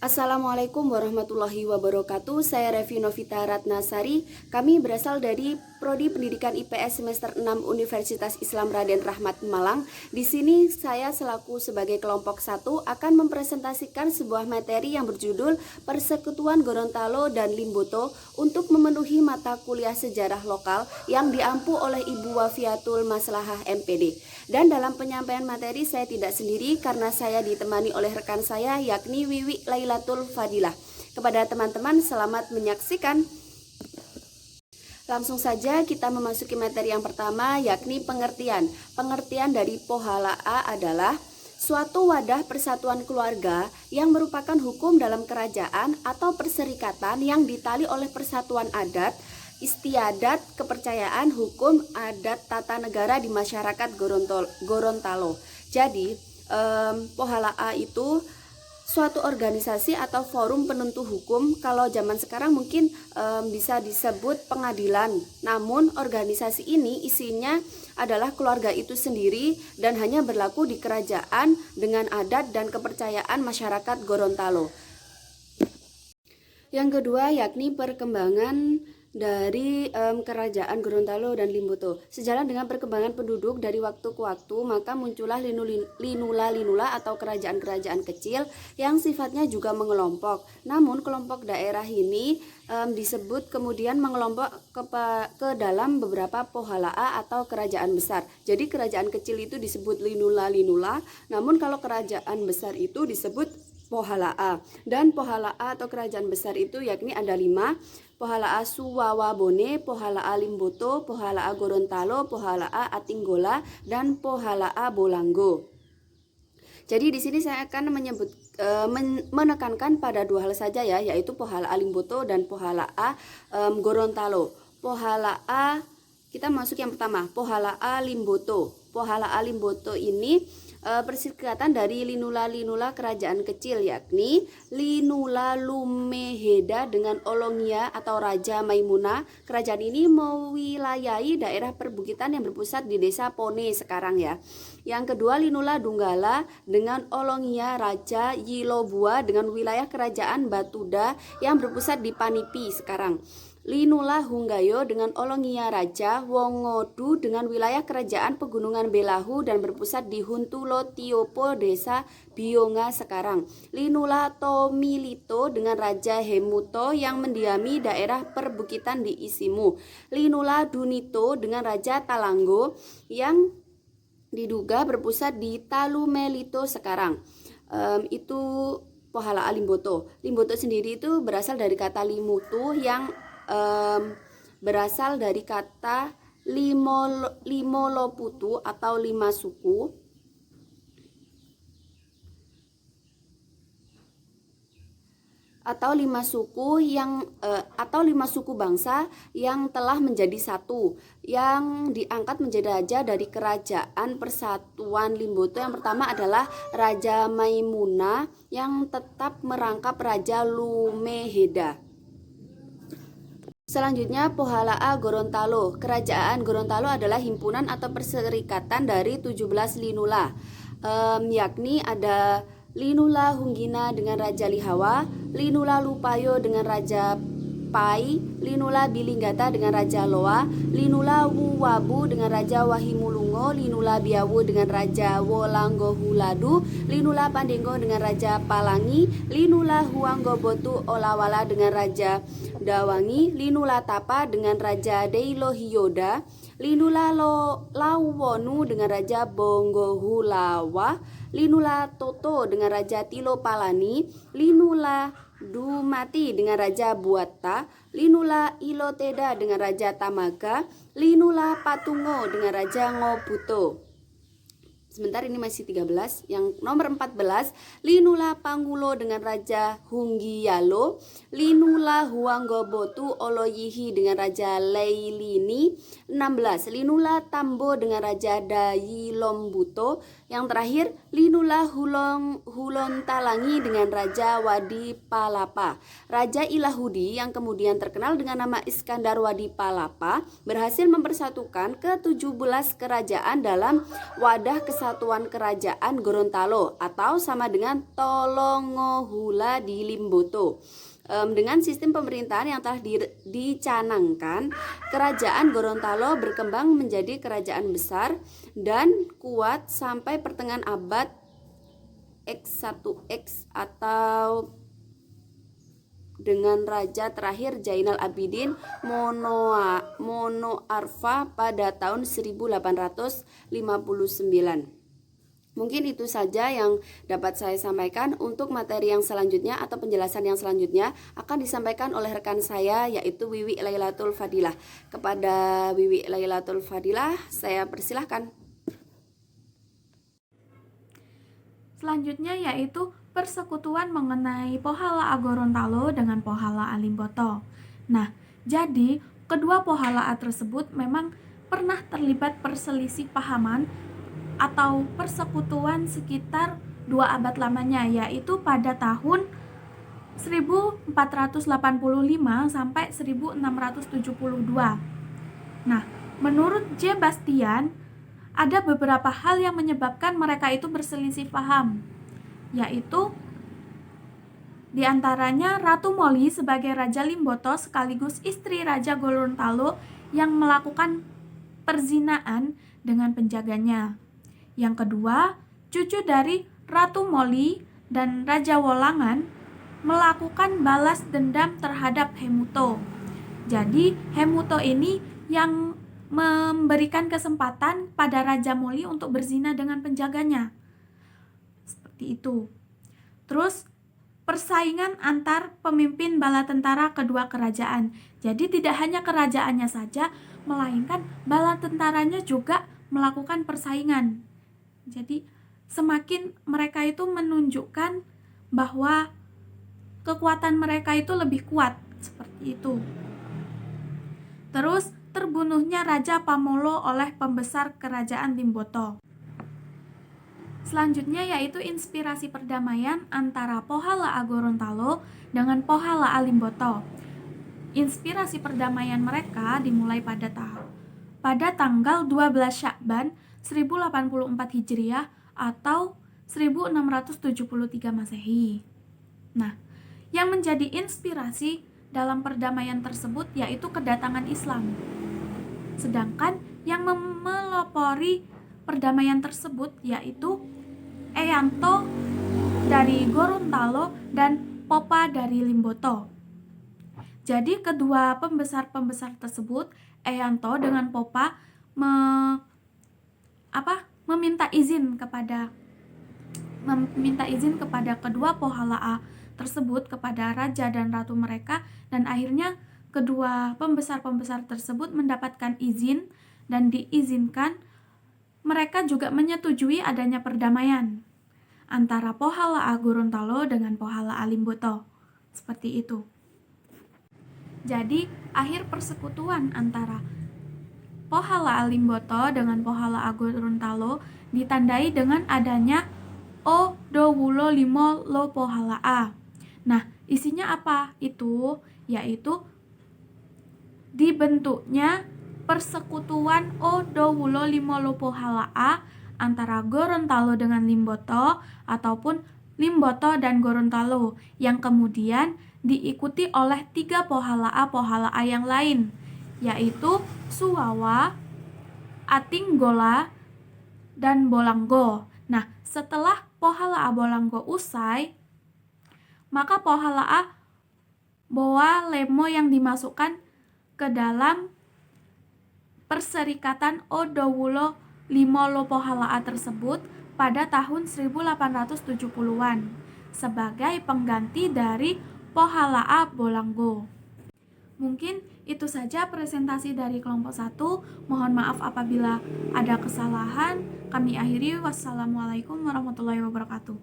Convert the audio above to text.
Assalamualaikum warahmatullahi wabarakatuh. Saya Revi Novita Ratnasari. Kami berasal dari Prodi Pendidikan IPS semester 6 Universitas Islam Raden Rahmat Malang. Di sini saya selaku sebagai kelompok 1 akan mempresentasikan sebuah materi yang berjudul Persekutuan Gorontalo dan Limboto untuk memenuhi mata kuliah sejarah lokal yang diampu oleh Ibu Wafiatul Maslahah MPD. Dan dalam penyampaian materi saya tidak sendiri karena saya ditemani oleh rekan saya yakni Wiwi Lailatul Fadilah. Kepada teman-teman selamat menyaksikan. Langsung saja kita memasuki materi yang pertama yakni pengertian. Pengertian dari Pohala A adalah suatu wadah persatuan keluarga yang merupakan hukum dalam kerajaan atau perserikatan yang ditali oleh persatuan adat, istiadat, kepercayaan, hukum, adat, tata negara di masyarakat Gorontalo. Jadi, Pohala A itu suatu organisasi atau forum penentu hukum. Kalau zaman sekarang mungkin bisa disebut pengadilan. Namun organisasi ini isinya adalah keluarga itu sendiri dan hanya berlaku di kerajaan dengan adat dan kepercayaan masyarakat Gorontalo. Yang kedua yakni perkembangan dari kerajaan Gorontalo dan Limboto. Sejalan dengan perkembangan penduduk dari waktu ke waktu, maka muncullah linula-linula atau kerajaan-kerajaan kecil yang sifatnya juga mengelompok. Namun kelompok daerah ini disebut kemudian mengelompok ke dalam beberapa pohala atau kerajaan besar. Jadi kerajaan kecil itu disebut linula-linula, namun kalau kerajaan besar itu disebut Pohala A. Dan Pohala A atau kerajaan besar itu yakni ada 5. Pohala A Suwawabone, Pohala A Limboto, Pohala A Gorontalo, Pohala A Atinggola, dan Pohala A Bolanggo. Jadi di sini saya akan menekankan pada 2 hal saja ya, yaitu Pohala A Limboto dan Pohala A Gorontalo. Pohala A, kita masuk yang pertama, Pohala A Limboto. Pohala A Limboto ini perserikatan dari linula-linula kerajaan kecil yakni Linula Lumeheda dengan Olongia atau Raja Maimuna. Kerajaan ini mewilayahi daerah perbukitan yang berpusat di desa Pone sekarang ya. Yang kedua Linula Dunggala dengan Olongia Raja Yilobua dengan wilayah kerajaan Batuda yang berpusat di Panipi sekarang. Linula Hunggayo dengan Olongia Raja Wongodu dengan wilayah kerajaan Pegunungan Belahu dan berpusat di Huntulo Tiopo desa Bionga sekarang. Linula Tomilito dengan Raja Hemuto yang mendiami daerah perbukitan di Isimu. Linula Dunito dengan Raja Talanggo yang diduga berpusat di Talumelito sekarang. Itu Pohala A Limboto. Limboto sendiri itu berasal dari kata limutu yang berasal dari kata limoloputu atau 5 suku atau 5 suku bangsa yang telah menjadi satu, yang diangkat menjadi raja dari kerajaan persatuan Limboto. Yang pertama adalah Raja Maimuna yang tetap merangkap Raja Lumeheda. Selanjutnya Pohala A Gorontalo. Kerajaan Gorontalo adalah himpunan atau perserikatan dari 17 linula, yakni ada Linula Hunggina dengan Raja Lihawa, Linula Lupayo dengan Raja Pai, Linula Bilinggata dengan Raja Loa, Linula Wuwabu dengan Raja Wahimulungo, Linula Biawu dengan Raja Wolanggohuladu, Linula Pandenggo dengan Raja Palangi, Linula Huanggobotu Olawala dengan Raja Dawangi, Linula Tapa dengan Raja Deilohiyoda, Linula Lawonu dengan Raja Bonggohulawa, Linula Toto dengan Raja Tilopalani, Linula Dumati dengan Raja Buata, Linula Iloteda dengan Raja Tamaga, Linula Patungo dengan Raja Ngobuto. Sebentar, ini masih 13. Yang nomor 14, Linula Pangulo dengan Raja Hunggiyalo, Linula Huanggobotu Oloyihi dengan Raja Leilini. 16, Linula Tambo dengan Raja Dayilombuto. Yang terakhir, Linula Hulontalangi dengan Raja Wadi Palapa. Raja Ilahudi yang kemudian terkenal dengan nama Iskandar Wadi Palapa berhasil mempersatukan ke-17 kerajaan dalam wadah Kesatuan Kerajaan Gorontalo atau sama dengan Tolongohula di Limboto. Dengan sistem pemerintahan yang telah dicanangkan, Kerajaan Gorontalo berkembang menjadi kerajaan besar dan kuat sampai pertengahan abad X1X atau dengan raja terakhir Zainal Abidin Monoarfa pada tahun 1859. Mungkin itu saja yang dapat saya sampaikan. Untuk materi yang selanjutnya atau penjelasan yang selanjutnya akan disampaikan oleh rekan saya, yaitu Wiwi Lailatul Fadilah. Kepada Wiwi Lailatul Fadilah, saya persilahkan. Selanjutnya yaitu persekutuan mengenai Pohala A Gorontalo dengan Pohala A Limboto. Nah, jadi kedua Pohala A tersebut memang pernah terlibat perselisih pahaman atau persekutuan sekitar 2 abad lamanya, yaitu pada tahun 1485 sampai 1672. Nah, menurut J. Bastian, ada beberapa hal yang menyebabkan mereka itu berselisih paham, yaitu diantaranya Ratu Moli sebagai Raja Limboto sekaligus istri Raja Gorontalo yang melakukan perzinaan dengan penjaganya. Yang kedua, cucu dari Ratu Moli dan Raja Wolangan melakukan balas dendam terhadap Hemuto. Jadi Hemuto ini yang memberikan kesempatan pada Raja Moli untuk berzina dengan penjaganya. Seperti itu. Terus persaingan antar pemimpin bala tentara kedua kerajaan. Jadi tidak hanya kerajaannya saja, melainkan bala tentaranya juga melakukan persaingan. Jadi semakin mereka itu menunjukkan bahwa kekuatan mereka itu lebih kuat, seperti itu. Terus terbunuhnya Raja Pamolo oleh pembesar kerajaan Limboto. Selanjutnya yaitu inspirasi perdamaian antara Pohala A Gorontalo dengan Pohala A Limboto. Inspirasi perdamaian mereka dimulai pada tanggal 12 Syakban 1084 Hijriah atau 1673 Masehi. Nah, yang menjadi inspirasi dalam perdamaian tersebut yaitu kedatangan Islam. Sedangkan yang melopori perdamaian tersebut yaitu Eyanto dari Gorontalo dan Popa dari Limboto. Jadi kedua pembesar-pembesar tersebut, Eyanto dengan Popa meminta izin kepada kedua Pohala A tersebut, kepada raja dan ratu mereka, dan akhirnya kedua pembesar-pembesar tersebut mendapatkan izin dan diizinkan. Mereka juga menyetujui adanya perdamaian antara Pohala A Gorontalo dengan Pohala A Limboto. Seperti itu. Jadi, akhir persekutuan antara Pohala A Limboto dengan Pohala A Gorontalo ditandai dengan adanya O Dowulo Limo Lo Pohala A. Nah, isinya apa itu? Yaitu dibentuknya persekutuan O Dowulo Limo Lo Pohala A antara Gorontalo dengan Limboto ataupun Limboto dan Gorontalo yang kemudian diikuti oleh 3 Pohala A yang lain, yaitu Suwawa, Atinggola, dan Bolanggo. Nah, setelah Pohala A Bolanggo usai, maka Pohala A Boa Lemo yang dimasukkan ke dalam perserikatan O Dowulo Limo Lo Pohala A tersebut pada tahun 1870-an sebagai pengganti dari Pohala A Bolanggo. Mungkin itu saja presentasi dari kelompok 1. Mohon maaf apabila ada kesalahan. Kami akhiri. Wassalamualaikum warahmatullahi wabarakatuh.